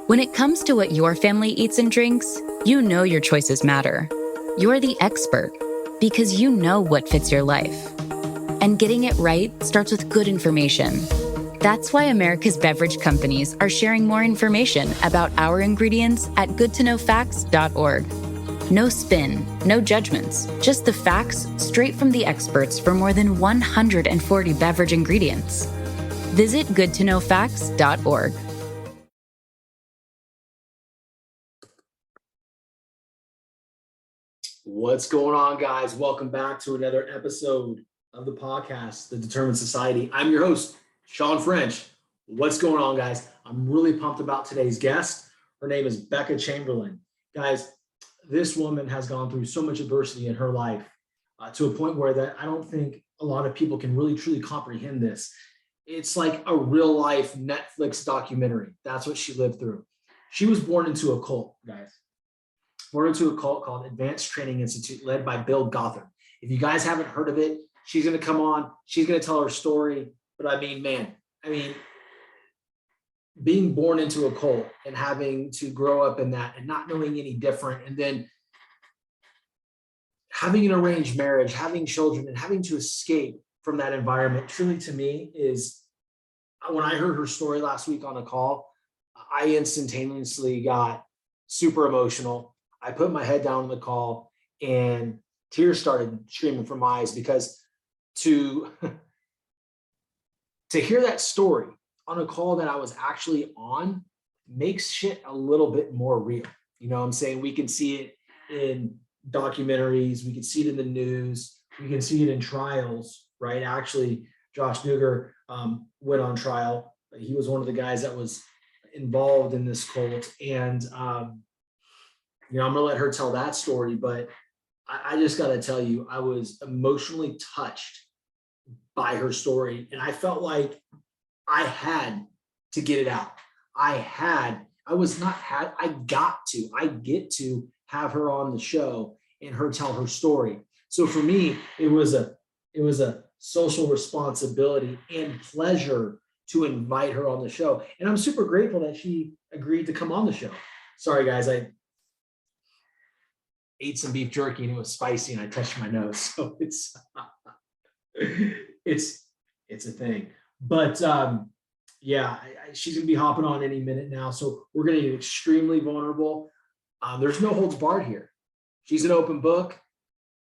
When it comes to what your family eats and drinks, you know your choices matter. You're the expert because you know what fits your life. And getting it right starts with good information. That's why America's beverage companies are sharing more information about our ingredients at goodtoknowfacts.org. No spin, no judgments, just the facts straight from the experts for more than 140 beverage ingredients. Visit goodtoknowfacts.org. What's going on, guys? Welcome back to another episode of the podcast, The Determined Society. I'm your host, Shawn French. What's going on, guys? I'm really pumped about today's guest. Her name is Beka Chamberlain. Guys, this woman has gone through so much adversity in her life to a point where that I don't think a lot of people can really truly comprehend this. It's like a real life Netflix documentary. That's what she lived through. She was born into a cult, guys. Born into a cult called Advanced Training Institute, led by Bill Gothard. If you guys haven't heard of it, she's going to come on. She's going to tell her story. But being born into a cult and having to grow up in that and not knowing any different, and then having an arranged marriage, having children, and having to escape from that environment, truly to me is, when I heard her story last week on a call, I instantaneously got super emotional. I put my head down on the call and tears started streaming from my eyes, because to hear that story on a call that I was actually on makes shit a little bit more real. You know what I'm saying? We can see it in documentaries. We can see it in the news. We can see it in trials, right? Actually, Josh Duggar went on trial. He was one of the guys that was involved in this cult. And, I'm going to let her tell that story, but I just got to tell you, I was emotionally touched by her story. And I felt like I had to get it out. I get to have her on the show and her tell her story. So for me, it was a social responsibility and pleasure to invite her on the show. And I'm super grateful that she agreed to come on the show. Sorry, guys, I ate some beef jerky and it was spicy and I touched my nose. So it's a thing. But she's going to be hopping on any minute now. So we're going to get extremely vulnerable. There's no holds barred here. She's an open book.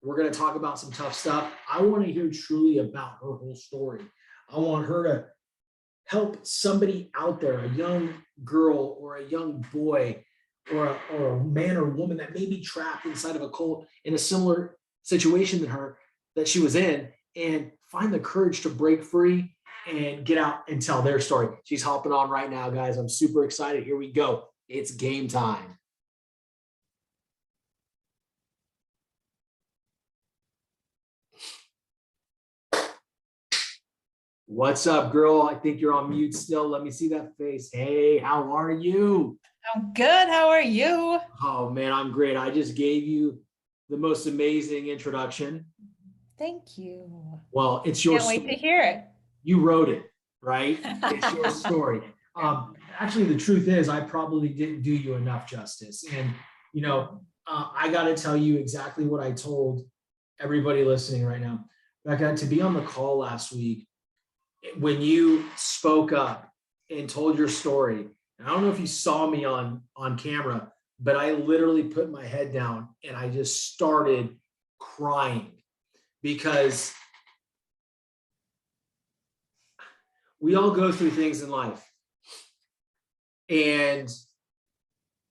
We're going to talk about some tough stuff. I want to hear truly about her whole story. I want her to help somebody out there, a young girl or a young boy or a man or woman that may be trapped inside of a cult in a similar situation than her that she was in, and find the courage to break free and get out and tell their story. She's hopping on right now, guys. I'm super excited. Here we go. It's game time. What's up, girl? I think you're on mute still. Let me see that face. Hey, how are you? I'm good. How are you? Oh, man, I'm great. I just gave you the most amazing introduction. Thank you. Well, it's your story. Can't wait to hear it. You wrote it, right? It's your story. Actually, the truth is, I probably didn't do you enough justice. And, I got to tell you exactly what I told everybody listening right now. Beka, to be on the call last week, when you spoke up and told your story, and I don't know if you saw me on camera, but I literally put my head down and I just started crying, because we all go through things in life and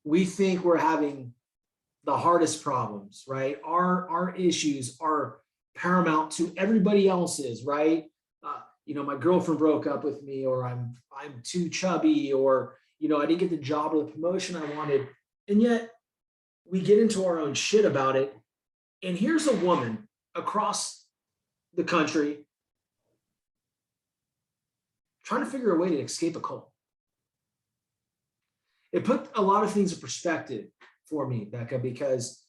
we think we're having the hardest problems, right? Our issues are paramount to everybody else's, right? My girlfriend broke up with me, or I'm too chubby, or, I didn't get the job or the promotion I wanted. And yet we get into our own shit about it. And here's a woman across the country trying to figure a way to escape a cult. It put a lot of things in perspective for me, Beka, because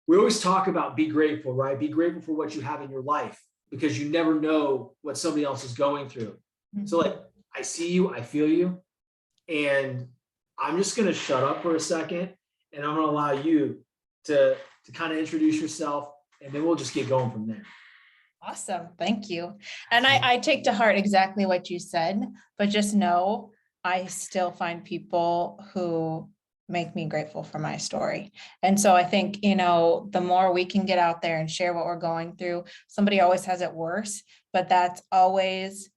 we always talk about be grateful, right? Be grateful for what you have in your life, because you never know what somebody else is going through. Mm-hmm. So I see you, I feel you, and I'm just going to shut up for a second, and I'm going to allow you to kind of introduce yourself, and then we'll just get going from there. Awesome. Thank you. And I take to heart exactly what you said, but just know I still find people who make me grateful for my story. And so I think, the more we can get out there and share what we're going through, somebody always has it worse, but that's always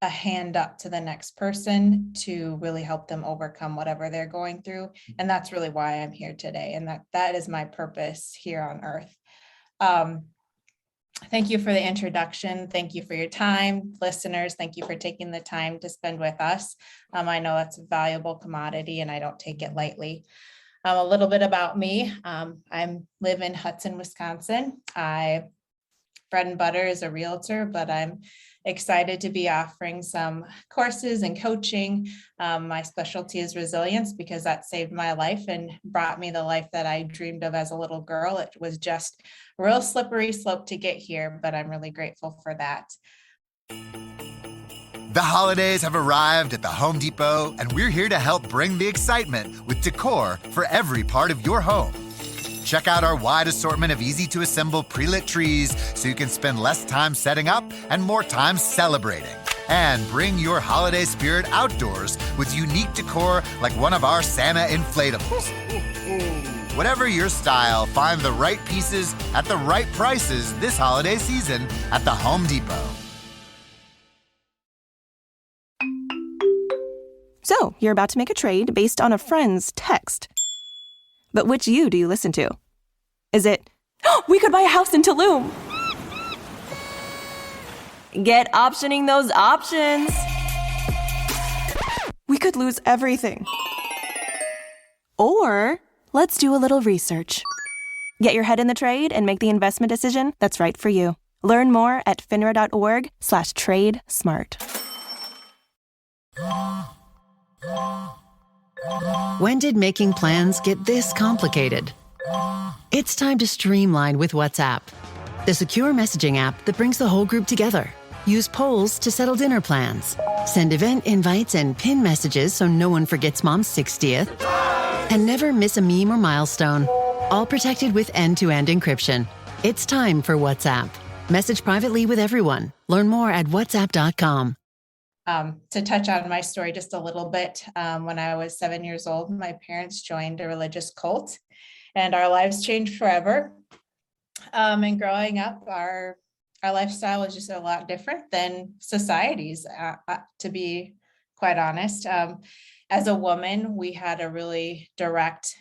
a hand up to the next person to really help them overcome whatever they're going through. And that's really why I'm here today. And that is my purpose here on earth. Thank you for the introduction. Thank you for your time. Listeners, thank you for taking the time to spend with us. I know that's a valuable commodity and I don't take it lightly. A little bit about me. I live in Hudson, Wisconsin. Bread and butter is a realtor, but I'm excited to be offering some courses and coaching. My specialty is resilience because that saved my life and brought me the life that I dreamed of as a little girl. It was just a real slippery slope to get here, but I'm really grateful for that. The holidays have arrived at the Home Depot, and we're here to help bring the excitement with decor for every part of your home. Check out our wide assortment of easy-to-assemble pre-lit trees so you can spend less time setting up and more time celebrating. And bring your holiday spirit outdoors with unique decor like one of our Santa inflatables. Whatever your style, find the right pieces at the right prices this holiday season at the Home Depot. So, you're about to make a trade based on a friend's text. But which you do you listen to? Is it, oh, we could buy a house in Tulum? Get optioning those options. We could lose everything. Or, let's do a little research. Get your head in the trade and make the investment decision that's right for you. Learn more at finra.org/trade-smart. When did making plans get this complicated? It's time to streamline with WhatsApp, the secure messaging app that brings the whole group together. Use polls to settle dinner plans. Send event invites and pin messages so no one forgets Mom's 60th. And never miss a meme or milestone. All protected with end-to-end encryption. It's time for WhatsApp. Message privately with everyone. Learn more at whatsapp.com. To touch on my story just a little bit, when I was 7 years old, my parents joined a religious cult and our lives changed forever. And growing up, our lifestyle was just a lot different than society's, to be quite honest. As a woman, we had a really direct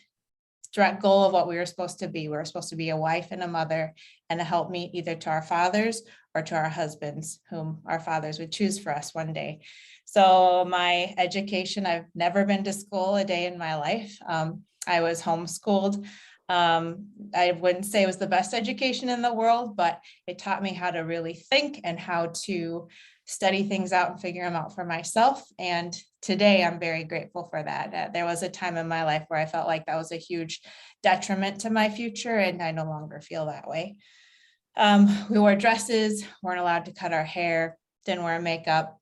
goal of what we were supposed to be. We were supposed to be a wife and a mother and a helpmeet either to our fathers or to our husbands, whom our fathers would choose for us one day. So my education, I've never been to school a day in my life. I was homeschooled. I wouldn't say it was the best education in the world, but it taught me how to really think and how to study things out and figure them out for myself. And today I'm very grateful for that. There was a time in my life where I felt like that was a huge detriment to my future, and I no longer feel that way. We wore dresses, weren't allowed to cut our hair, didn't wear makeup,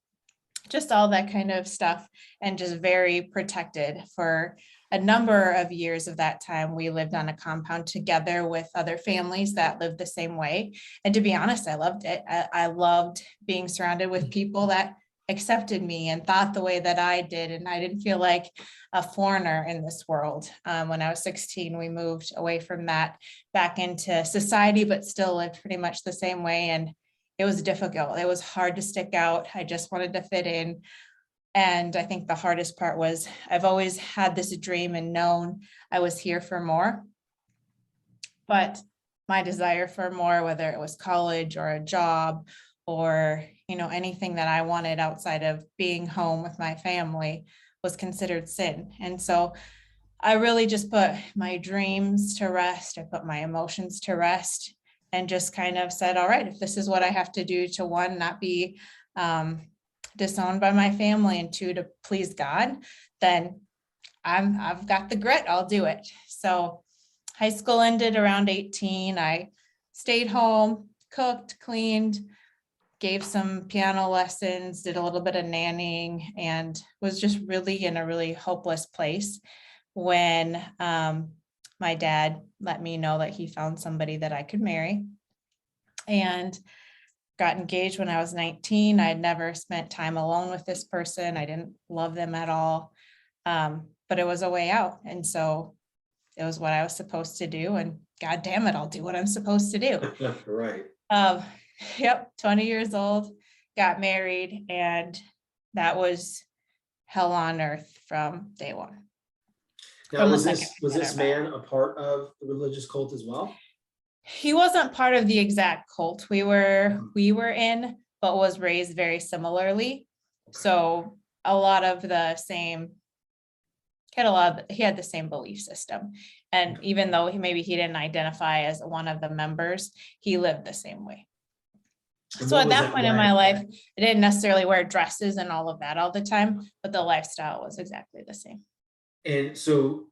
just all that kind of stuff, and just very protected. For a number of years of that time, we lived on a compound together with other families that lived the same way. And to be honest, I loved it. I loved being surrounded with people that accepted me and thought the way that I did. And I didn't feel like a foreigner in this world. When I was 16, we moved away from that back into society, but still lived pretty much the same way. And it was difficult. It was hard to stick out. I just wanted to fit in. And I think the hardest part was I've always had this dream and known I was here for more. But my desire for more, whether it was college or a job or, anything that I wanted outside of being home with my family, was considered sin. And so I really just put my dreams to rest. I put my emotions to rest and just kind of said, all right, if this is what I have to do to, one, not be disowned by my family, and two, to please God, then I've got the grit, I'll do it. So high school ended around 18. I stayed home, cooked, cleaned, gave some piano lessons, did a little bit of nannying, and was just really in a really hopeless place when my dad let me know that he found somebody that I could marry, and got engaged when I was 19. I'd never spent time alone with this person. I didn't love them at all. But it was a way out. And so it was what I was supposed to do. And God damn it, I'll do what I'm supposed to do. Right. Yep. 20 years old, got married, and that was hell on earth from day one. Now, was this man a part of the religious cult as well? He wasn't part of the exact cult we were in, but was raised very similarly. Okay. So a lot of the same, he had the same belief system. And even though he didn't identify as one of the members, he lived the same way. So at that point in my life, I didn't necessarily wear dresses and all of that all the time, but the lifestyle was exactly the same. And so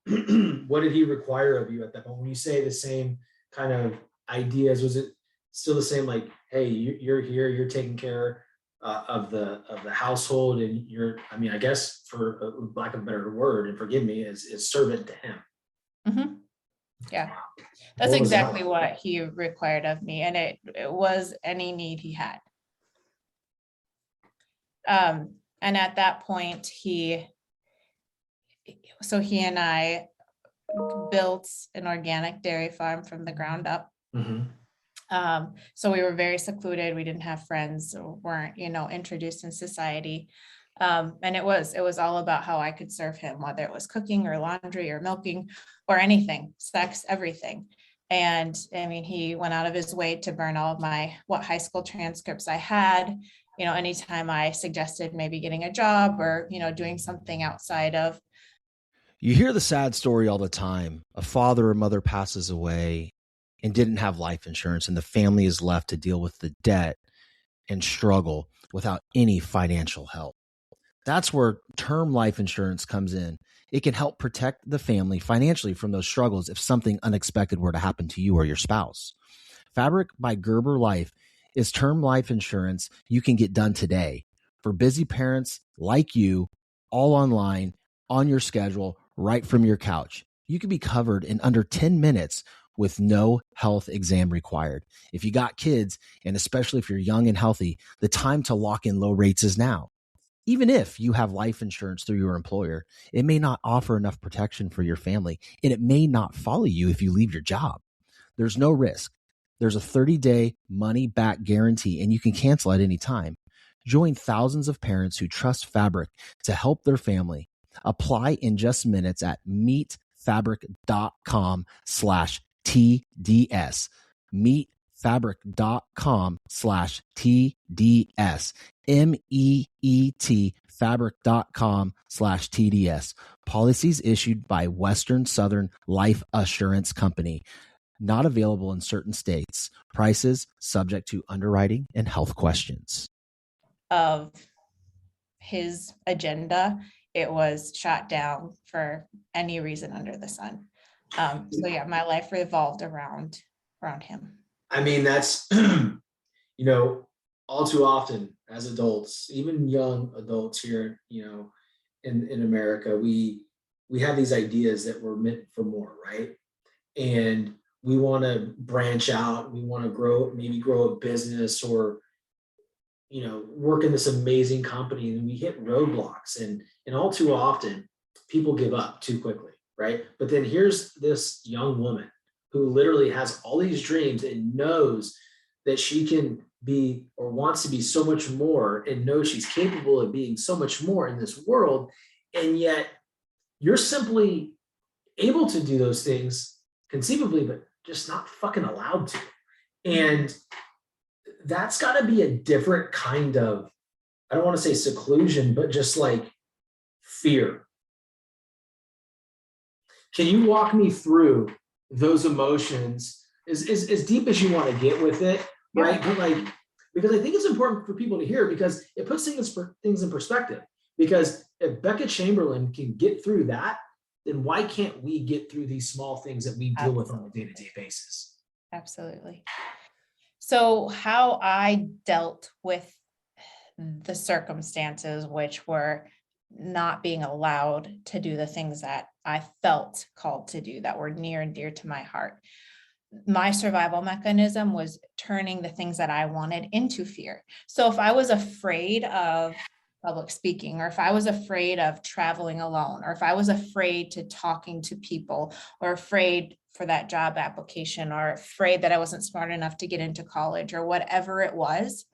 what did he require of you at that point? When you say the same kind of ideas, was it still the same, like, hey, you're here, you're taking care of the household, and I guess, for lack of a better word, and forgive me, is servant to him? Mm-hmm. Yeah, that's exactly what he required of me, and it was any need he had. And at that point, he and I built an organic dairy farm from the ground up. Mm-hmm. So we were very secluded. We didn't have friends, or weren't, introduced in society. And it was all about how I could serve him, whether it was cooking or laundry or milking or anything, sex, everything. And he went out of his way to burn all of what high school transcripts I had, anytime I suggested maybe getting a job or, doing something outside of. You hear the sad story all the time. A father or mother passes away and didn't have life insurance, and the family is left to deal with the debt and struggle without any financial help. That's where term life insurance comes in. It can help protect the family financially from those struggles if something unexpected were to happen to you or your spouse. Fabric by Gerber Life is term life insurance you can get done today for busy parents like you, all online, on your schedule, right from your couch. You can be covered in under 10 minutes with no health exam required. If you got kids, and especially if you're young and healthy, the time to lock in low rates is now. Even if you have life insurance through your employer, it may not offer enough protection for your family, and it may not follow you if you leave your job. There's no risk. There's a 30-day money-back guarantee, and you can cancel at any time. Join thousands of parents who trust Fabric to help their family. Apply in just minutes at meetfabric.com/TDS. Meetfabric.com/TDS. MEET fabric.com/TDS. Policies issued by Western Southern Life Assurance Company. Not available in certain states. Prices subject to underwriting and health questions. Of his agenda, it was shot down for any reason under the sun. So yeah, my life revolved around him. That's, all too often as adults, even young adults here, in America, we have these ideas that we're meant for more, right? And we want to branch out. We want to grow a business, or, work in this amazing company, and we hit roadblocks, and all too often people give up too quickly, right? But then here's this young woman who literally has all these dreams and knows that she can be, or wants to be, so much more, and knows she's capable of being so much more in this world. And yet you're simply able to do those things conceivably, but just not fucking allowed to. And that's got to be a different kind of, I don't want to say seclusion, but just like fear. Can you walk me through those emotions as deep as you want to get with it, right? But because I think it's important for people to hear, because it puts things in perspective. Because if Beka Chamberlain can get through that, then why can't we get through these small things that we deal with on a day-to-day basis? Absolutely. So how I dealt with the circumstances, which were not being allowed to do the things that I felt called to do that were near and dear to my heart. My survival mechanism was turning the things that I wanted into fear. So if I was afraid of public speaking, or if I was afraid of traveling alone, or if I was afraid to talking to people, or afraid for that job application, or afraid that I wasn't smart enough to get into college, or whatever it was,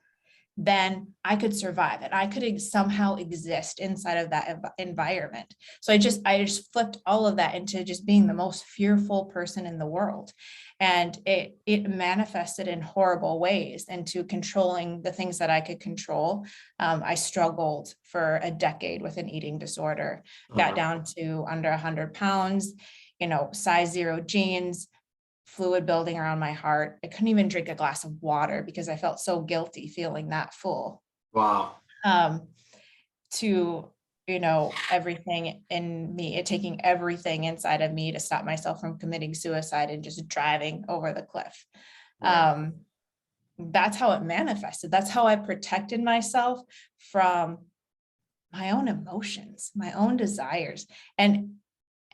then I could survive it. I could somehow exist inside of that environment. So I just flipped all of that into just being the most fearful person in the world. And it manifested in horrible ways into controlling the things that I could control. I struggled for a decade with an eating disorder, got down to under 100 pounds, size 0 jeans, fluid building around my heart. I couldn't even drink a glass of water because I felt so guilty feeling that full. Wow. To, everything in me, taking everything inside of me to stop myself from committing suicide and just driving over the cliff. Right. That's how it manifested. That's how I protected myself from my own emotions, my own desires. And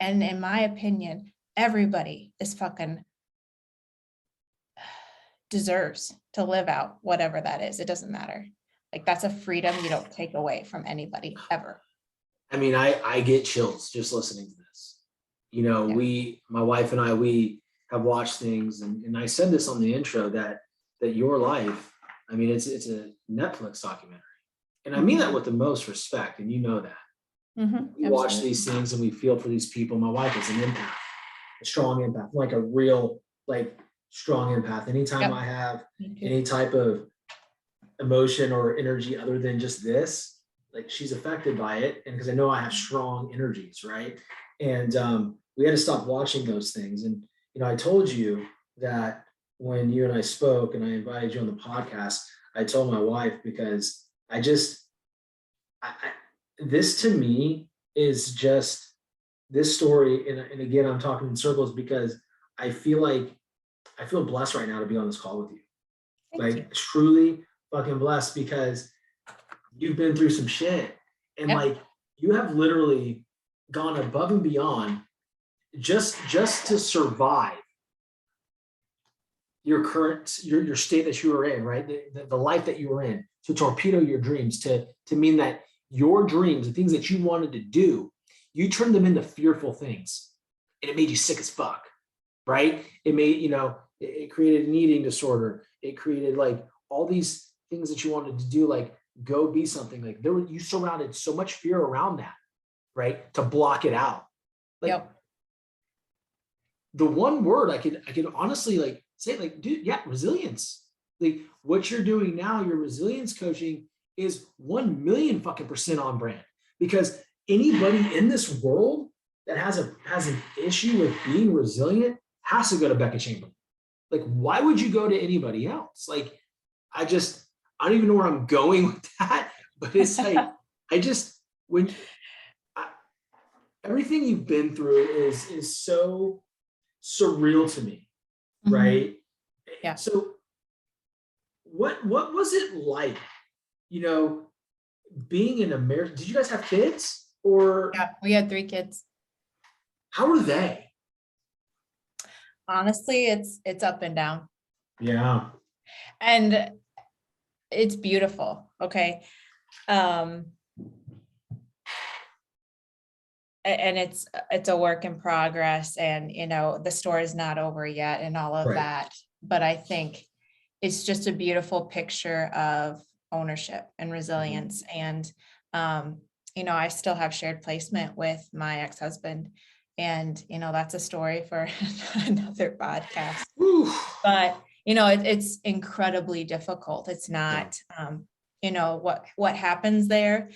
in my opinion, everybody is fucking deserves to live out whatever that is. It doesn't matter. Like, that's a freedom you don't take away from anybody ever. I mean, I get chills just listening to this. My wife and I, we have watched things, and I said this on the intro that your life, I mean, it's a Netflix documentary. And I mean that with the most respect, and that. We watch these things and we feel for these people. My wife is an empath, a strong empath, like a real, strong empath. Anytime I have any type of emotion or energy other than just this, she's affected by it. And because I know I have strong energies, right? And we had to stop watching those things. And, I told you that when you and I spoke and I invited you on the podcast, I told my wife, because this to me is just this story. And again, I'm talking in circles because I feel blessed right now to be on this call with you. Thank you. Truly fucking blessed, because you've been through some shit, and you have literally gone above and beyond just to survive your current, your state that you were in, right? The life that you were in, to torpedo your dreams, to mean that your dreams, the things that you wanted to do, you turned them into fearful things, and it made you sick as fuck, right? It made, it created an eating disorder. It created all these things that you wanted to do, go be something. You surrounded so much fear around that, right? To block it out. The one word I could honestly say, dude, resilience. What you're doing now, your resilience coaching, is 1,000,000% on brand, because anybody in this world that has an issue with being resilient has to go to Beka Chamberlain. Why would you go to anybody else? I don't even know where I'm going with that, but it's everything you've been through is so surreal to me, right? Yeah. So what was it like, being in America? Did you guys have kids, or? Yeah, we had 3 kids. How were they? Honestly, it's up and down. Yeah. And it's beautiful. Okay. And it's a work in progress, and the story is not over yet and all of that. But I think it's just a beautiful picture of ownership and resilience. And I still have shared placement with my ex-husband, and that's a story for another podcast. But it's incredibly difficult. It's not what happens there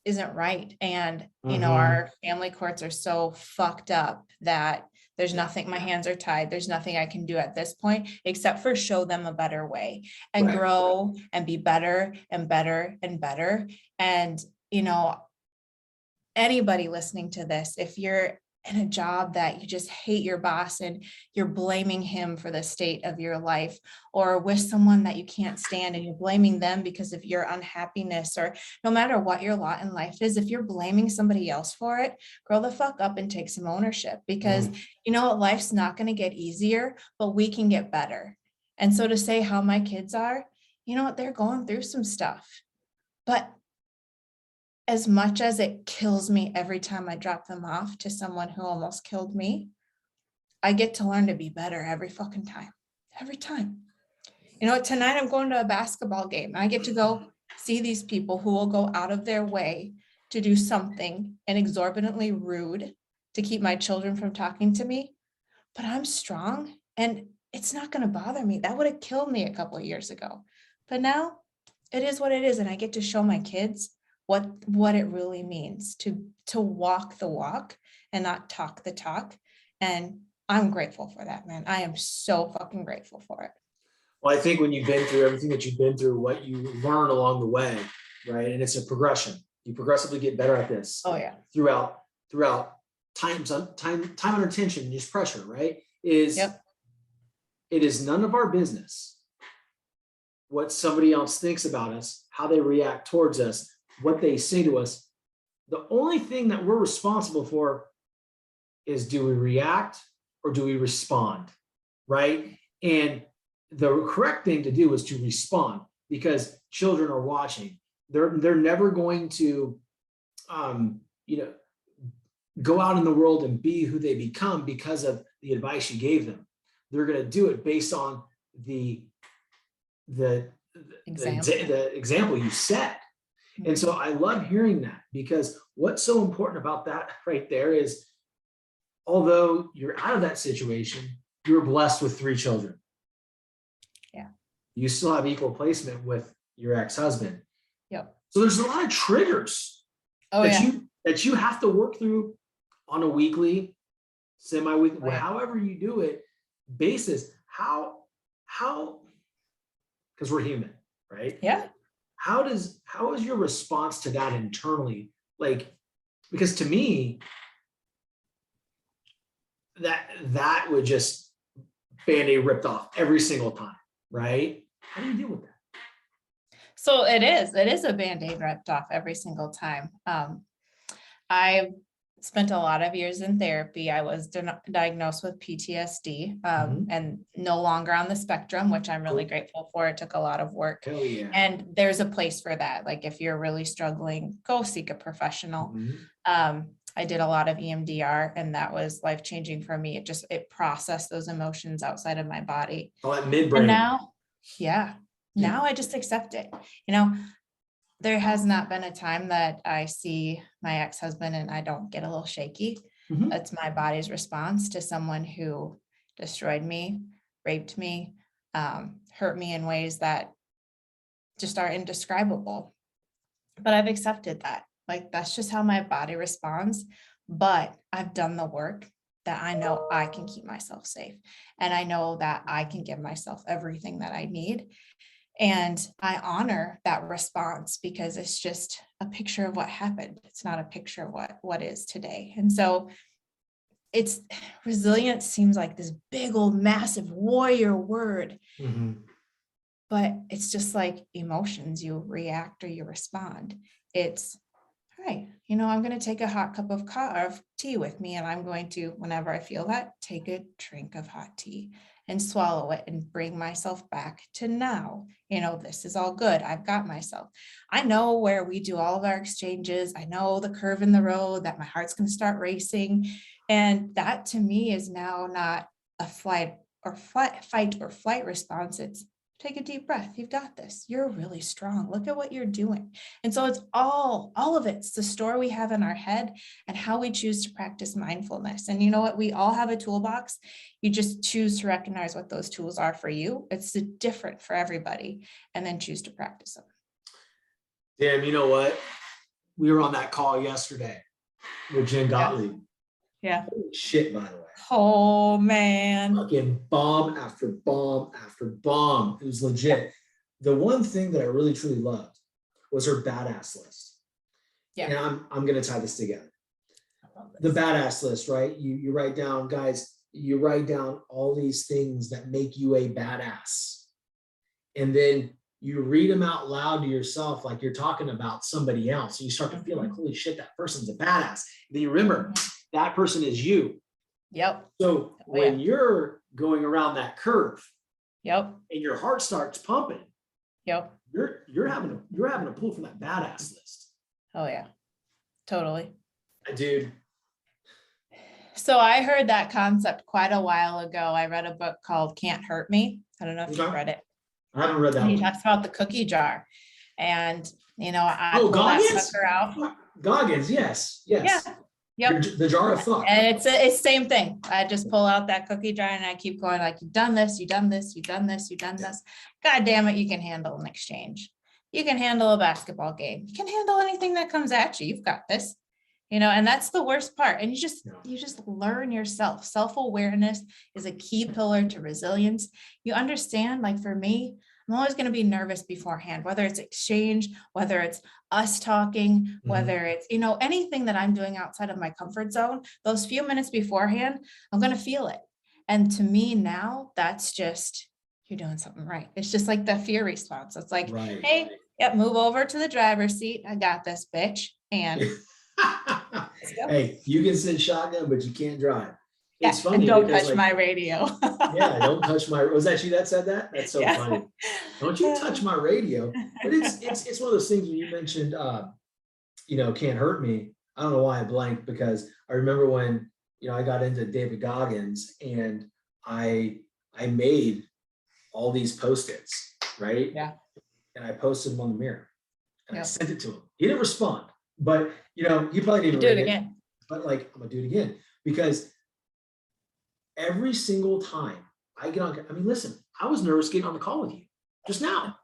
isn't right. And our family courts are so fucked up that there's nothing, my hands are tied. There's nothing I can do at this point except for show them a better way and grow and be better and better and better. And anybody listening to this, if you're in a job that you just hate your boss and you're blaming him for the state of your life, or with someone that you can't stand and you're blaming them because of your unhappiness, or no matter what your lot in life is, if you're blaming somebody else for it, grow the fuck up and take some ownership, because you know what, life's not going to get easier, but we can get better. And so to say how my kids are, you know what, they're going through some stuff, but as much as it kills me every time I drop them off to someone who almost killed me, I get to learn to be better every fucking time. Every time. You know what? Tonight I'm going to a basketball game. I get to go see these people who will go out of their way to do something exorbitantly rude to keep my children from talking to me. But I'm strong and it's not going to bother me. That would have killed me a couple of years ago. But now it is what it is. And I get to show my kids what it really means to walk the walk and not talk the talk. And I'm grateful for that, man. I am so fucking grateful for it. Well, I think when you've been through everything that you've been through, what you learn along the way, right? And it's a progression. You progressively get better at this. Oh yeah. Throughout time under tension, just pressure, right? It is none of our business what somebody else thinks about us, how they react towards us, what they say to us. The only thing that we're responsible for is, do we react or do we respond, right? And the correct thing to do is to respond, because children are watching. They're never going to, go out in the world and be who they become because of the advice you gave them. They're going to do it based on the example you set. And so I love hearing that, because what's so important about that right there is, although you're out of that situation, you're blessed with 3 children. Yeah. You still have equal placement with your ex-husband. Yep. So there's a lot of triggers that you have to work through on a weekly, semi-weekly, however you do it, basis. How, because we're human, right? Yeah. How is your response to that internally? Like, because to me, that would just Band-Aid ripped off every single time, right? How do you deal with that? So it is a Band-Aid ripped off every single time. I spent a lot of years in therapy. I was diagnosed with PTSD and no longer on the spectrum, which I'm really grateful for. It took a lot of work. Hell yeah. And there's a place for that. Like if you're really struggling, go seek a professional. I did a lot of EMDR and that was life-changing for me. It processed those emotions outside of my body. Oh, that midbrain. And now I just accept it. You know, there has not been a time that I see my ex-husband and I don't get a little shaky. That's my body's response to someone who destroyed me, raped me, hurt me in ways that just are indescribable. But I've accepted that. Like, that's just how my body responds. But I've done the work that I know I can keep myself safe. And I know that I can give myself everything that I need. And I honor that response because it's just a picture of what happened. It's not a picture of what is today. And so resilience seems like this big old massive warrior word, but it's just like emotions. You react or you respond. It's, hi, I'm going to take a hot cup of tea with me. And I'm going to, whenever I feel that, take a drink of hot tea and swallow it and bring myself back to now. This is all good. I've got myself. I know where we do all of our exchanges. I know the curve in the road that my heart's going to start racing. And that to me is now not a fight or flight response. It's take a deep breath. You've got this. You're really strong. Look at what you're doing. And so it's all of it. It's the story we have in our head and how we choose to practice mindfulness. And you know what? We all have a toolbox. You just choose to recognize what those tools are for you. It's different for everybody, and then choose to practice them. Damn, you know what? We were on that call yesterday with Jen Gottlieb. Yeah. Holy shit, by the way. Oh man. Fucking bomb after bomb after bomb. It was legit. The one thing that I really truly loved was her badass list. Yeah. And I'm going to tie this together. the badass list, right? You write down, guys, you write down all these things that make you a badass. And then you read them out loud to yourself like you're talking about somebody else. And you start to feel like, holy shit, that person's a badass. And then you remember that person is you. Yep. So when you're going around that curve, yep, and your heart starts pumping, yep, you're having to pull from that badass list. oh yeah, totally. Dude. So I heard that concept quite a while ago. I read a book called Can't Hurt Me. I don't know if you've read it. I haven't read that. He talks about the cookie jar, and I pull Goggins? that sucker out. Goggins, yes. Yeah. Yep. The jar of thought. And it's same thing. I just pull out that cookie jar and I keep going like, you've done this, you've done this, you've done this, you've done this. God damn it, you can handle an exchange. You can handle a basketball game. You can handle anything that comes at you. You've got this. And that's the worst part. And you just learn yourself. Self-awareness is a key pillar to resilience. You understand, like for me, I'm always going to be nervous beforehand, whether it's exchange, whether it's us talking, whether it's, anything that I'm doing outside of my comfort zone, those few minutes beforehand, I'm going to feel it. And to me now, that's just, you're doing something right. It's just like the fear response. It's like, hey, yep, move over to the driver's seat. I got this, bitch. And hey, you can sit shotgun, but you can't drive. It's funny. And don't touch my radio. Yeah, don't touch my. Was that you that said that? That's so funny. Don't you touch my radio. But it's one of those things when you mentioned, Can't Hurt Me. I don't know why I blanked, because I remember when I got into David Goggins and I made all these Post-its, right? Yeah. And I posted them on the mirror and I sent it to him. He didn't respond, but he probably didn't do it again. But like, I'm gonna do it again, because every single time I get on, listen, I was nervous getting on the call with you just now.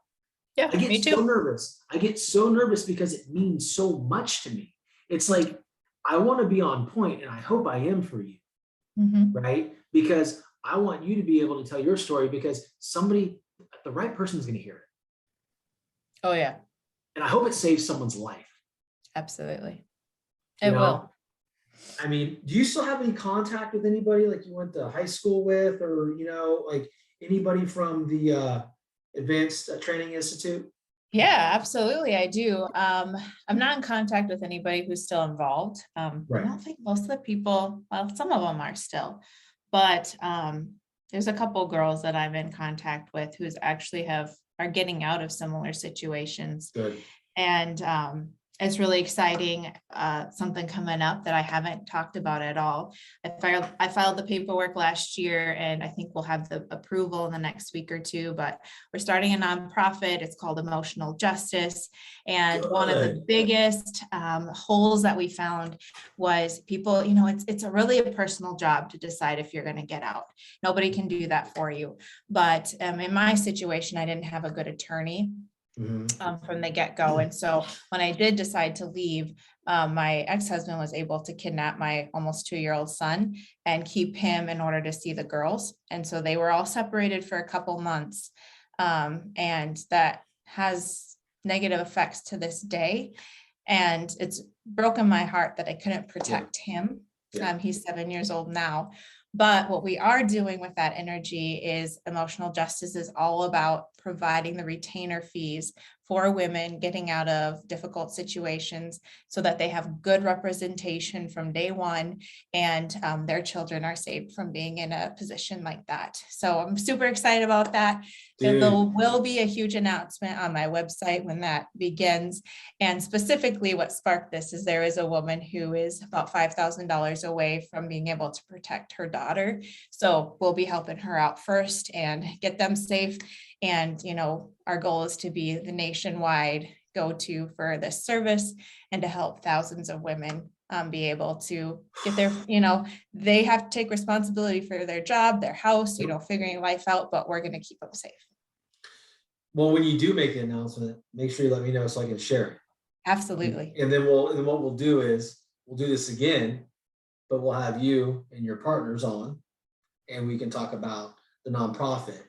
Yeah, I get me too. so nervous. I get so nervous because it means so much to me. It's like, I want to be on point, and I hope I am for you, right? Because I want you to be able to tell your story, because the right person is going to hear it. Oh yeah. And I hope it saves someone's life. Absolutely. It will. Do you still have any contact with anybody like you went to high school with, or, like anybody from the Advanced Training Institute? Yeah, absolutely. I do. I'm not in contact with anybody who's still involved. Right. I don't think most of the people, well, some of them are still, but there's a couple girls that I'm in contact with who's actually are getting out of similar situations. Good. And it's really exciting. Something coming up that I haven't talked about at all. I filed the paperwork last year, and I think we'll have the approval in the next week or two, but we're starting a nonprofit. It's called Emotional Justice. And one of the biggest holes that we found was people, it's really a personal job to decide if you're going to get out. Nobody can do that for you. But in my situation, I didn't have a good attorney from the get-go. And so when I did decide to leave, my ex-husband was able to kidnap my almost 2-year-old son and keep him in order to see the girls. And so they were all separated for a couple months. And that has negative effects to this day. And it's broken my heart that I couldn't protect him. He's 7 years old now. But what we are doing with that energy is emotional justice is all about providing the retainer fees for women getting out of difficult situations so that they have good representation from day one, and their children are saved from being in a position like that. So I'm super excited about that. There will be a huge announcement on my website when that begins. And specifically what sparked this is there is a woman who is about $5,000 away from being able to protect her daughter. So we'll be helping her out first and get them safe. And, our goal is to be the nationwide go-to for this service and to help thousands of women be able to get their, they have to take responsibility for their job, their house, figuring life out, but we're going to keep them safe. Well, when you do make the announcement, make sure you let me know so I can share it. Absolutely. And then what we'll do is we'll do this again, but we'll have you and your partners on, and we can talk about the nonprofit.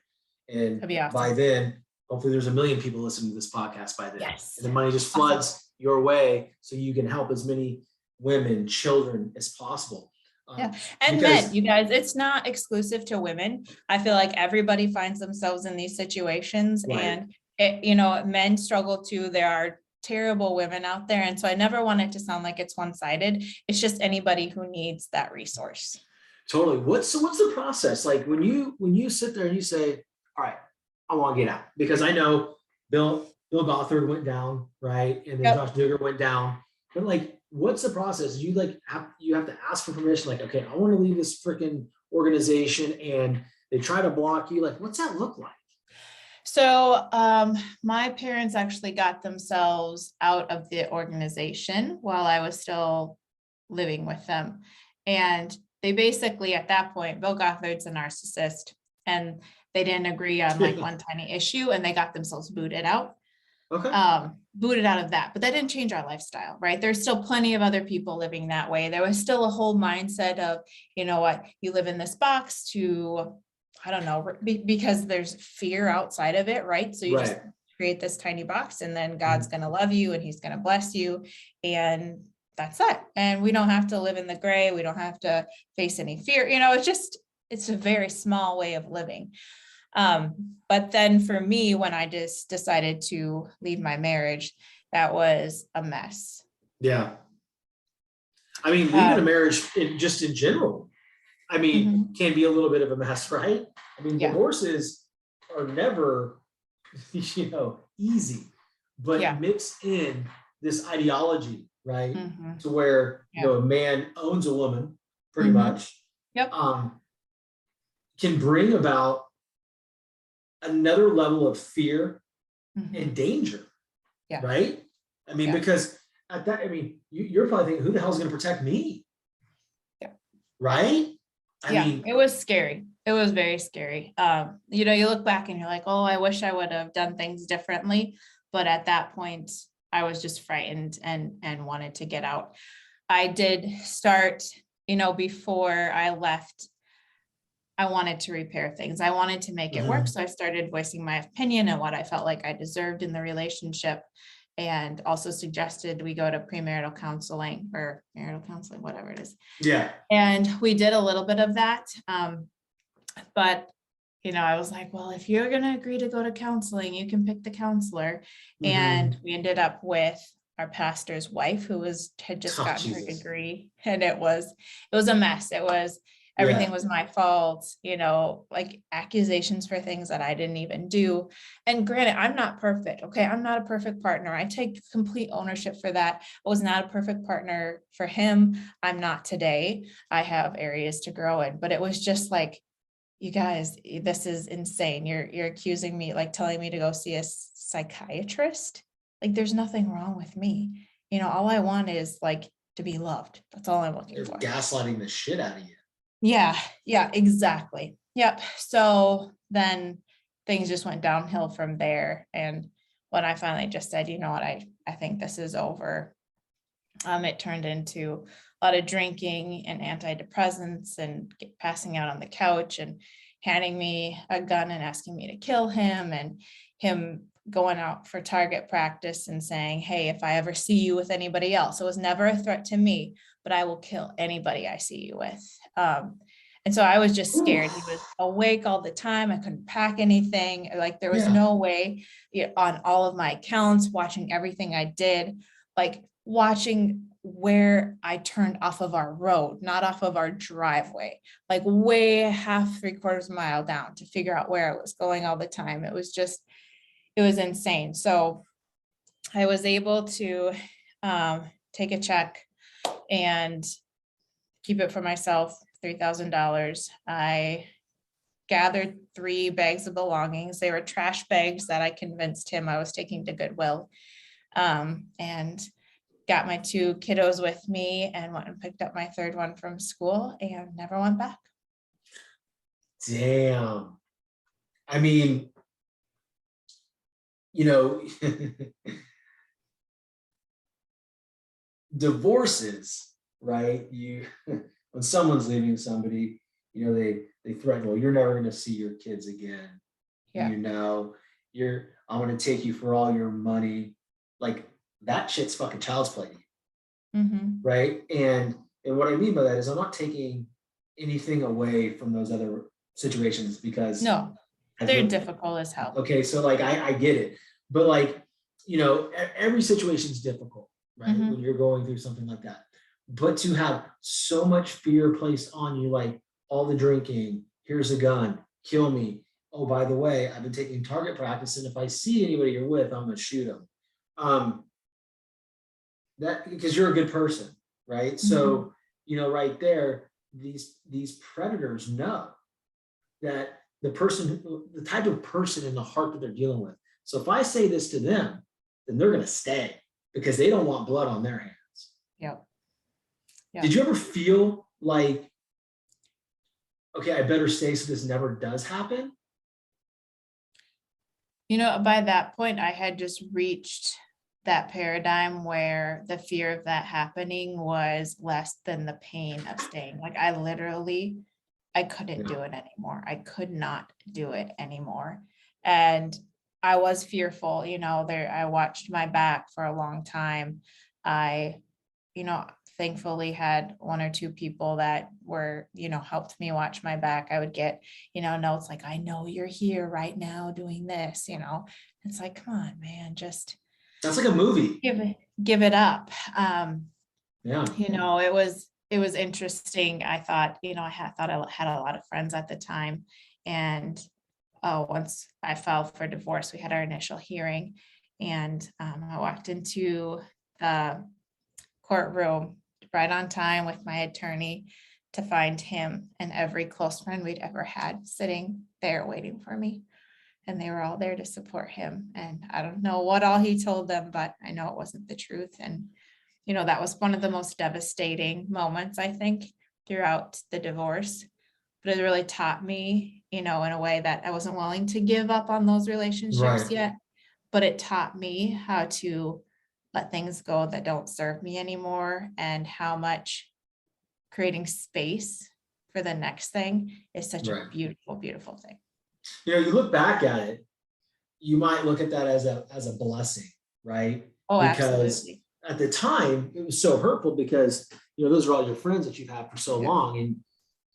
And awesome. By then, hopefully there's 1 million people listening to this podcast by then. Yes. And the money just floods your way so you can help as many women, children as possible. Yeah. And men, you guys, it's not exclusive to women. I feel like everybody finds themselves in these situations, Right. and men struggle too. There are terrible women out there. And so I never want it to sound like it's one-sided. It's just anybody who needs that resource. Totally. What's the process? Like when you sit there and you say, all right, I want to get out, because I know Bill Gothard went down, right? And then Yep. Josh Duggar went down. But like, what's the process? You have to ask for permission. Like, okay, I want to leave this freaking organization, and they try to block you. Like, what's that look like? So my parents actually got themselves out of the organization while I was still living with them. And they basically, at that point, Bill Gothard's a narcissist, and they didn't agree on like one tiny issue, and they got themselves booted out. Okay. Booted out of that, but that didn't change our lifestyle, right? There's still plenty of other people living that way. There was still a whole mindset of, you know what, you live in this box to, I don't know, because there's fear outside of it, right? So you just create this tiny box, and then God's going to love you, and he's going to bless you. And that's it. And we don't have to live in the gray. We don't have to face any fear. It's a very small way of living. But then for me, when I just decided to leave my marriage, that was a mess. Yeah. I mean, leaving a marriage in general, I mean, can be a little bit of a mess, right? I mean, divorces are never, easy, but mix in this ideology, right? To where, a man owns a woman pretty much, can bring about another level of fear and danger, right? I mean, because at that, I mean, you're probably thinking, who the hell is going to protect me? Yeah. Right? I mean, it was scary. It was very scary. You look back and you're like, oh, I wish I would have done things differently. But at that point, I was just frightened and wanted to get out. I did start, before I left, I wanted to repair things. I wanted to make it work. So I started voicing my opinion and what I felt like I deserved in the relationship, and also suggested we go to premarital counseling or marital counseling, whatever it is. Yeah. And we did a little bit of that. But, I was like, well, if you're going to agree to go to counseling, you can pick the counselor. And we ended up with our pastor's wife, who had just gotten her degree. And it was a mess. Everything was my fault, like accusations for things that I didn't even do. And granted, I'm not perfect. Okay. I'm not a perfect partner. I take complete ownership for that. I was not a perfect partner for him. I'm not today. I have areas to grow in, but it was just like, you guys, this is insane. You're accusing me, like telling me to go see a psychiatrist. Like there's nothing wrong with me. All I want is like to be loved. That's all I'm looking for. Gaslighting the shit out of you. Yeah, exactly. Yep. So then things just went downhill from there. And when I finally just said, you know what, I think this is over, it turned into a lot of drinking and antidepressants and passing out on the couch and handing me a gun and asking me to kill him, and him going out for target practice and saying, hey, if I ever see you with anybody else, it was never a threat to me, but I will kill anybody I see you with. And so I was just scared. He was awake all the time. I couldn't pack anything. Like there was no way, on all of my accounts, watching everything I did, like watching where I turned off of our road, not off of our driveway, like way half 3/4 mile down to figure out where I was going all the time. It was insane. So I was able to take a check and keep it for myself, $3,000. I gathered 3 bags of belongings. They were trash bags that I convinced him I was taking to Goodwill, and got my 2 kiddos with me and went and picked up my 3rd one from school and never went back. Damn. I mean, divorces, right? When someone's leaving somebody, they threaten, well, you're never going to see your kids again. Yeah. I'm going to take you for all your money. Like that shit's fucking child's play. right? And what I mean by that is I'm not taking anything away from those other situations because No, they're difficult as hell. Okay, so like I get it, but like, you know, every situation is difficult, right? When you're going through something like that. But to have so much fear placed on you, like all the drinking, here's a gun, kill me. Oh, by the way, I've been taking target practice, and if I see anybody you're with, I'm gonna shoot them. That because you're a good person, right? So, you know, right there, these predators know that the type of person in the heart that they're dealing with. So if I say this to them, then they're gonna stay because they don't want blood on their hands. Yep. Did you ever feel like, okay, I better stay so this never does happen? You know, by that point, I had just reached that paradigm where the fear of that happening was less than the pain of staying. Like I couldn't do it anymore. I could not do it anymore. And I was fearful, you know, I watched my back for a long time. I, you know, thankfully had one or two people that were, you know, helped me watch my back. I would get, you know, notes like, I know you're here right now doing this, you know, it's like, come on, man, just. That's like a movie. Give it up. Yeah. You know, it was interesting. I thought, you know, I had a lot of friends at the time. And once I filed for divorce, we had our initial hearing, and I walked into the courtroom right on time with my attorney to find him and every close friend we'd ever had sitting there waiting for me. And they were all there to support him. And I don't know what all he told them, but I know it wasn't the truth. And, you know, that was one of the most devastating moments, I think, throughout the divorce. But it really taught me, you know, in a way that I wasn't willing to give up on those relationships yet. But it taught me how to let things go that don't serve me anymore, and how much creating space for the next thing is such a beautiful, beautiful thing. You know, you look back at it, you might look at that as a blessing, right? Oh, because absolutely. At the time it was so hurtful because, you know, those are all your friends that you've had for so long, and,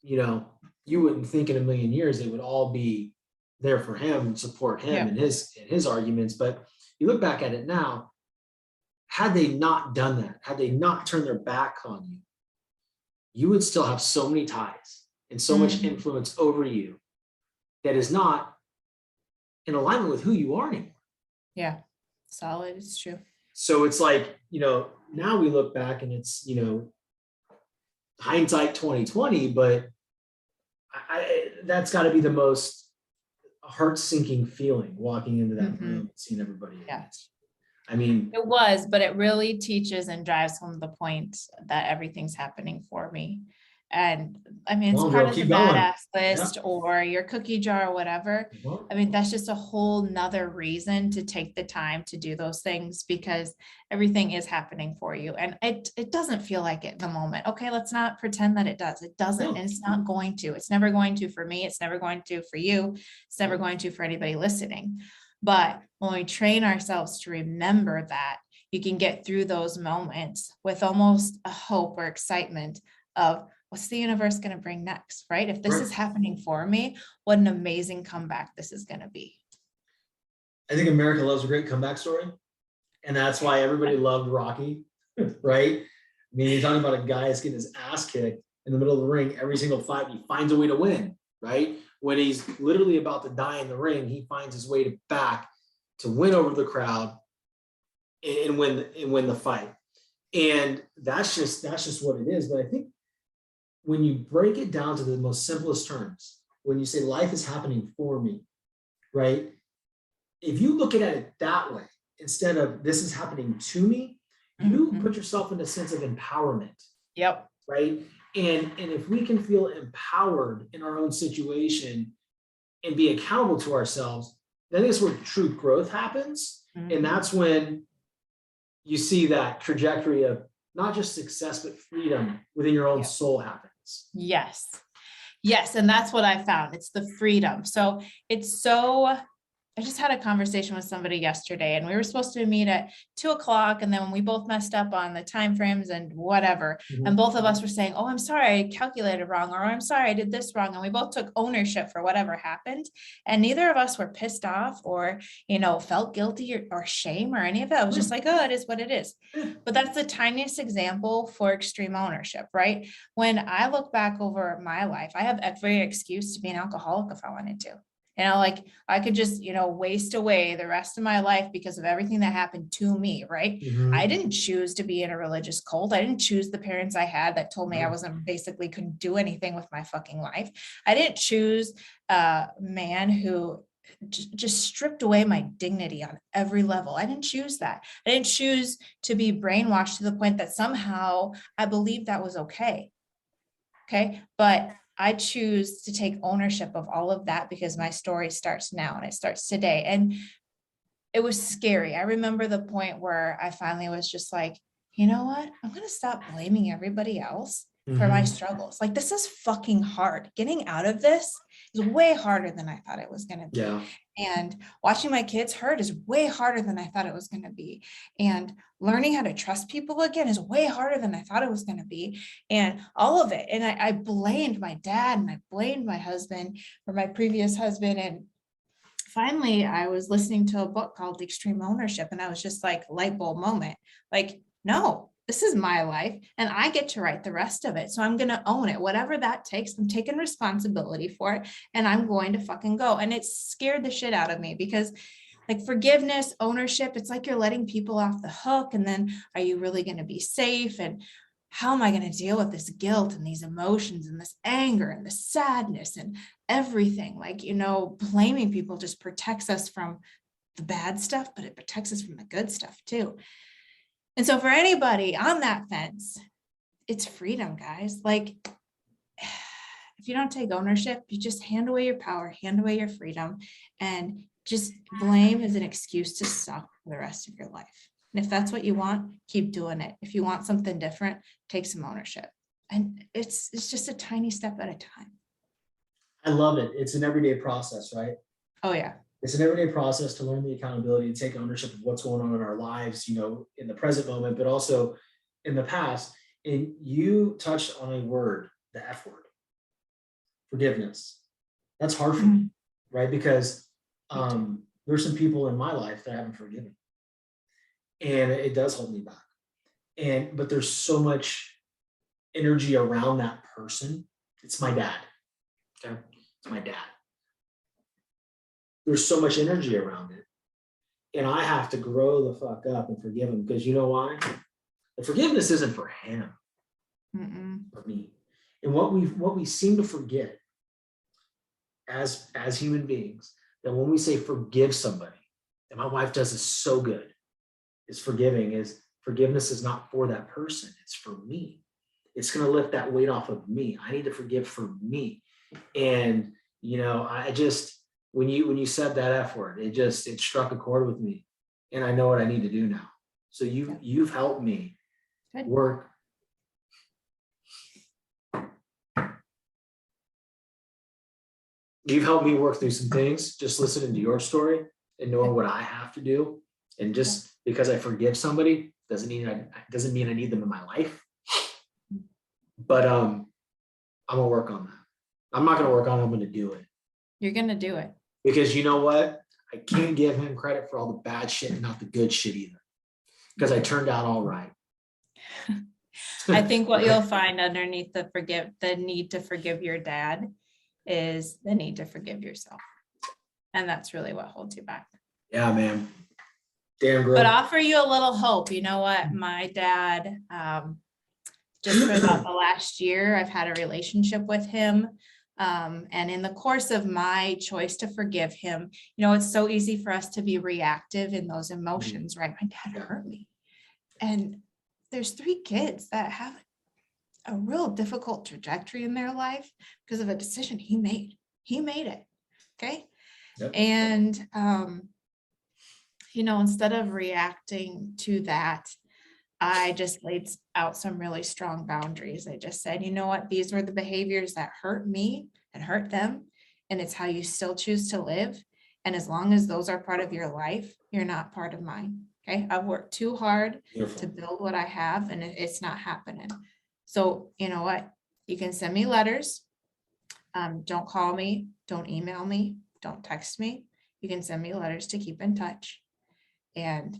you know, you wouldn't think in a million years they would all be there for him and support him and his arguments. But you look back at it now, had they not done that, had they not turned their back on you, you would still have so many ties and so much influence over you that is not in alignment with who you are anymore. Yeah, solid. It's true. So it's like, you know, now we look back and it's, you know, hindsight 2020, but that's got to be the most heart-sinking feeling, walking into that room and seeing everybody. Yeah. I mean, it was, but it really teaches and drives home the point that everything's happening for me. And I mean, it's part of the badass list or your cookie jar or whatever. I mean, that's just a whole nother reason to take the time to do those things, because everything is happening for you. And it doesn't feel like it in the moment. Okay, let's not pretend that it does. It doesn't. And it's not going to. It's never going to for me. It's never going to for you. It's never going to for anybody listening. But when we train ourselves to remember that, you can get through those moments with almost a hope or excitement of, what's the universe going to bring next, right? If this is happening for me, what an amazing comeback this is going to be. I think America loves a great comeback story. And that's why everybody loved Rocky, right? I mean, you're talking about a guy that's getting his ass kicked in the middle of the ring every single fight. He finds a way to win, right? When he's literally about to die in the ring, he finds his way back to win over the crowd and win the fight. And that's just what it is. But I think when you break it down to the most simplest terms, when you say life is happening for me, right? If you look at it that way, instead of this is happening to me, you put yourself in a sense of empowerment. Yep. Right. And if we can feel empowered in our own situation and be accountable to ourselves, then that's where true growth happens. And that's when you see that trajectory of not just success, but freedom within your own soul happens. Yes. Yes. And that's what I found. It's the freedom. So it's so I just had a conversation with somebody yesterday, and we were supposed to meet at 2:00. And then when we both messed up on the timeframes and whatever, and both of us were saying, oh, I'm sorry, I calculated wrong, or I'm sorry, I did this wrong. And we both took ownership for whatever happened. And neither of us were pissed off or, felt guilty or shame or any of that. It was just like, oh, it is what it is. But that's the tiniest example for extreme ownership, right? When I look back over my life, I have every excuse to be an alcoholic if I wanted to. Like I could just, waste away the rest of my life because of everything that happened to me, right? I didn't choose to be in a religious cult. I didn't choose the parents I had that told me I couldn't do anything with my fucking life. I didn't choose a man who just stripped away my dignity on every level. I didn't choose that. I didn't choose to be brainwashed to the point that somehow I believed that was okay. Okay. But I choose to take ownership of all of that because my story starts now and it starts today. And it was scary. I remember the point where I finally was just like, you know what? I'm going to stop blaming everybody else for my struggles. Like, this is fucking hard. Getting out of this is way harder than I thought it was going to be. Yeah. And watching my kids hurt is way harder than I thought it was going to be. And learning how to trust people again is way harder than I thought it was going to be. And all of it. And I blamed my dad and I blamed my husband or my previous husband. And finally, I was listening to a book called Extreme Ownership. And I was just like, light bulb moment. Like, no, this is my life and I get to write the rest of it. So I'm going to own it. Whatever that takes, I'm taking responsibility for it and I'm going to fucking go. And it scared the shit out of me because like forgiveness, ownership, it's like you're letting people off the hook. And then are you really going to be safe? And how am I going to deal with this guilt and these emotions and this anger and the sadness and everything? Like, blaming people just protects us from the bad stuff, but it protects us from the good stuff too. And so for anybody on that fence, it's freedom, guys. Like, if you don't take ownership, you just hand away your power, hand away your freedom, and just blame is an excuse to suck for the rest of your life. And if that's what you want, keep doing it. If you want something different, take some ownership. And it's just a tiny step at a time. I love it. It's an everyday process, right? Oh, yeah. It's an everyday process to learn the accountability, to take ownership of what's going on in our lives, in the present moment, but also in the past. And you touched on a word, the F word, forgiveness. That's hard for me, right? Because there's some people in my life that I haven't forgiven. And it does hold me back. But there's so much energy around that person. It's my dad. Okay. It's my dad. There's so much energy around it. And I have to grow the fuck up and forgive him because you know why? The forgiveness isn't for him, for me. And what we seem to forget as human beings, that when we say forgive somebody, and my wife does this so good, is forgiveness is not for that person, it's for me. It's going to lift that weight off of me. I need to forgive for me. And I just, when you said that F word, it struck a chord with me, and I know what I need to do now. So you've helped me work. You've helped me work through some things, just listening to your story and knowing what I have to do. And just because I forgive somebody doesn't mean I need them in my life. But I'm gonna work on that. I'm not gonna work on it, I'm gonna do it. You're gonna do it. Because you know what? I can't give him credit for all the bad shit and not the good shit either. Because I turned out all right. I think what you'll find underneath the need to forgive your dad is the need to forgive yourself. And that's really what holds you back. Yeah, man. Damn girl. But offer you a little hope. You know what? My dad, just for about the last year, I've had a relationship with him. And in the course of my choice to forgive him, it's so easy for us to be reactive in those emotions, right? My dad hurt me. And there's 3 kids that have a real difficult trajectory in their life because of a decision he made. He made it. Okay. Yep. And, instead of reacting to that, I just laid out some really strong boundaries. I just said, you know what, these were the behaviors that hurt me and hurt them. And it's how you still choose to live. And as long as those are part of your life, you're not part of mine. Okay. I've worked too hard to build what I have, and it's not happening. So you know what? You can send me letters. Don't call me. Don't email me. Don't text me. You can send me letters to keep in touch. And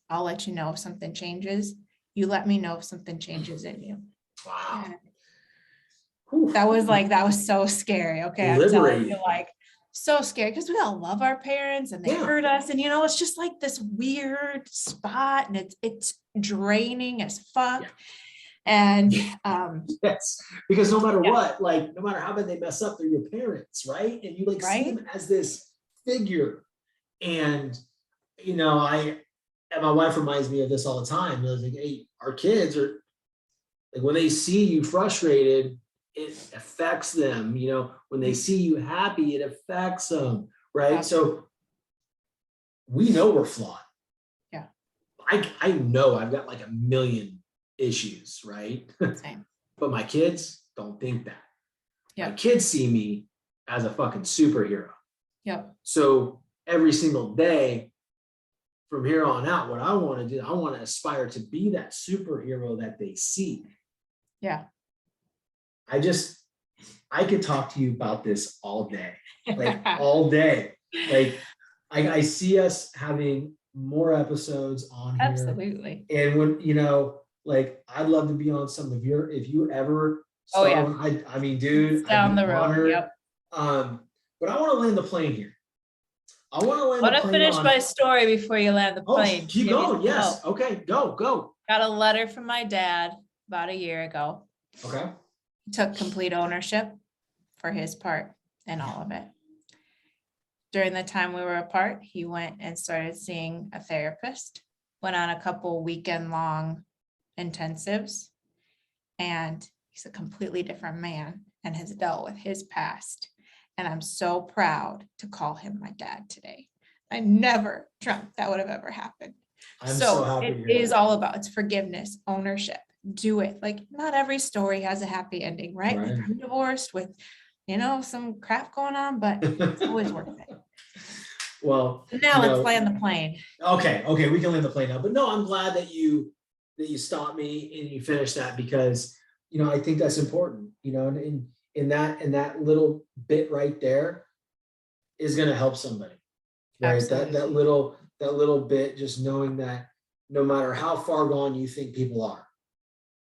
I'll let you know if something changes. You let me know if something changes in you. Wow. That was so scary. Okay. I'm telling you, like, so scary, because we all love our parents and they hurt us. And, it's just like this weird spot, and it's draining as fuck. Yeah. And yes, because no matter what, like, no matter how bad they mess up, they're your parents, right? And you see them as this figure. And, and my wife reminds me of this all the time. I was like, hey, our kids are like, when they see you frustrated, it affects them. When they see you happy, it affects them, right? Absolutely. So we know we're flawed. Yeah. I know I've got like a million issues, right? Same. But my kids don't think that. Yeah. My kids see me as a fucking superhero. Yep. So every single day from here on out, what I want to do, I want to aspire to be that superhero that they see. Yeah. I could talk to you about this all day, like all day. Like I see us having more episodes on here. Absolutely. And when, like, I'd love to be on some of your, if you ever start one, I mean, dude, it's down the road. Honored. Yep. But I want to land the plane here. I want to land the plane. I want to finish my story before you land the plane. Oh, keep going. Yes. Okay. Go. Got a letter from my dad about a year ago. Okay. He took complete ownership for his part in all of it. During the time we were apart, he went and started seeing a therapist, went on a couple weekend long intensives, and he's a completely different man and has dealt with his past. And I'm so proud to call him my dad today. I never dreamt that would have ever happened. I'm so happy it is all about, it's forgiveness, ownership. Do it. Like, not every story has a happy ending, right? Like, I'm divorced with, some crap going on, but it's always worth it. Well, now let's land the plane. Okay, we can land the plane now. But no, I'm glad that you stopped me and you finished that, because I think that's important. And in that little bit right there is going to help somebody, right? Absolutely. That little bit, just knowing that no matter how far gone you think people are,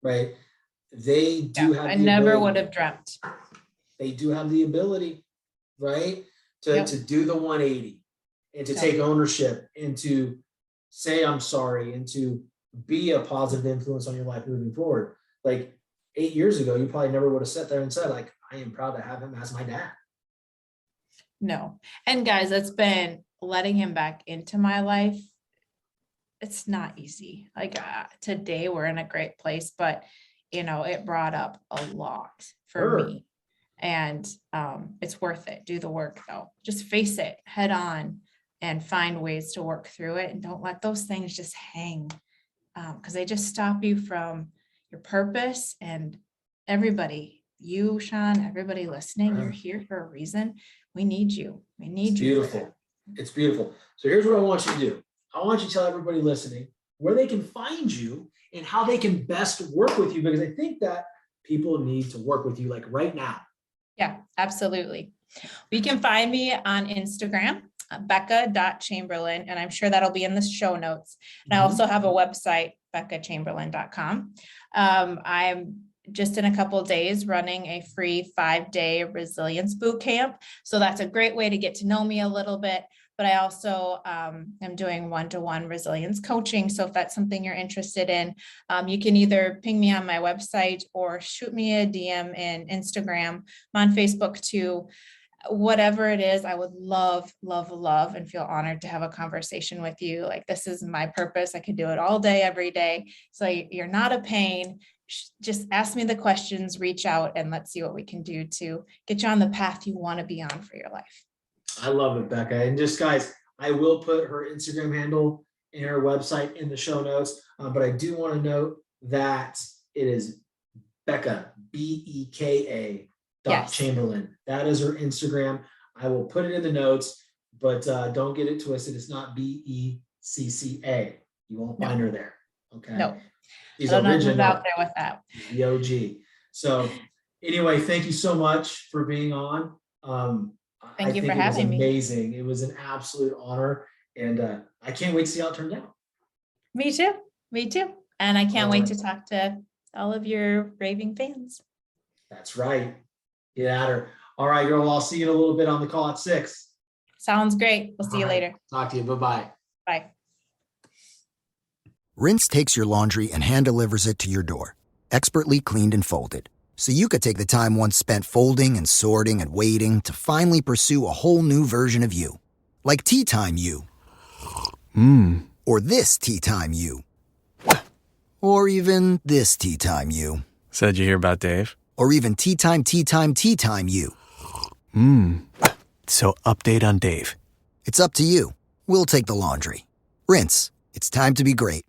right? They do have. I never would have dreamt. They do have the ability, right, to do the 180 and to take ownership and to say I'm sorry and to be a positive influence on your life moving forward. Like 8 years ago, you probably never would have sat there and said, like, I am proud to have him as my dad. No. And guys, it's been letting him back into my life. It's not easy. Like today we're in a great place, but it brought up a lot for me, and it's worth it. Do the work though. Just face it head on and find ways to work through it. And don't let those things just hang, because they just stop you from your purpose. And everybody, you, Shawn, everybody listening, you're here for a reason. We need you. We need you. Beautiful. It's beautiful. So here's what I want you to do. I want you to tell everybody listening where they can find you and how they can best work with you, because I think that people need to work with you like right now. Yeah, absolutely. You can find me on Instagram, Beka.Chamberlain, and I'm sure that'll be in the show notes. And I also have a website, BekaChamberlain.com. I'm just in a couple of days running a free 5-day resilience boot camp. So that's a great way to get to know me a little bit. But I also am doing one-to-one resilience coaching. So if that's something you're interested in, you can either ping me on my website or shoot me a DM in Instagram. I'm on Facebook too. Whatever it is, I would love, love, love, and feel honored to have a conversation with you. Like, this is my purpose. I could do it all day, every day. So you're not a pain. Just ask me the questions, reach out, and let's see what we can do to get you on the path you want to be on for your life. I love it, Beka. And just guys, I will put her Instagram handle and her website in the show notes. But I do want to note that it is Beka, Beka. Chamberlain. That is her Instagram. I will put it in the notes. but don't get it twisted. It's not Becca. You won't find her there. Okay. No, She's I don't know who's original. out there with that. The OG. So anyway, thank you so much for being on. Thank you for it was having me. amazing. It was an absolute honor. And I can't wait to see how it turned out. Me too. Me too. And I can't All wait right. to talk to all of your raving fans. That's right. Get at her. All right, girl. I'll see you in a little bit on the call at 6. Sounds great. We'll see you All right. later. Talk to you. Bye-bye. Bye. Rinse takes your laundry and hand delivers it to your door, expertly cleaned and folded. So you could take the time once spent folding and sorting and waiting to finally pursue a whole new version of you. Like Tea Time You. Or this Tea Time You. Or even this Tea Time You. So did you hear about Dave? Or even Tea Time You. So update on Dave. It's up to you. We'll take the laundry. Rinse. It's time to be great.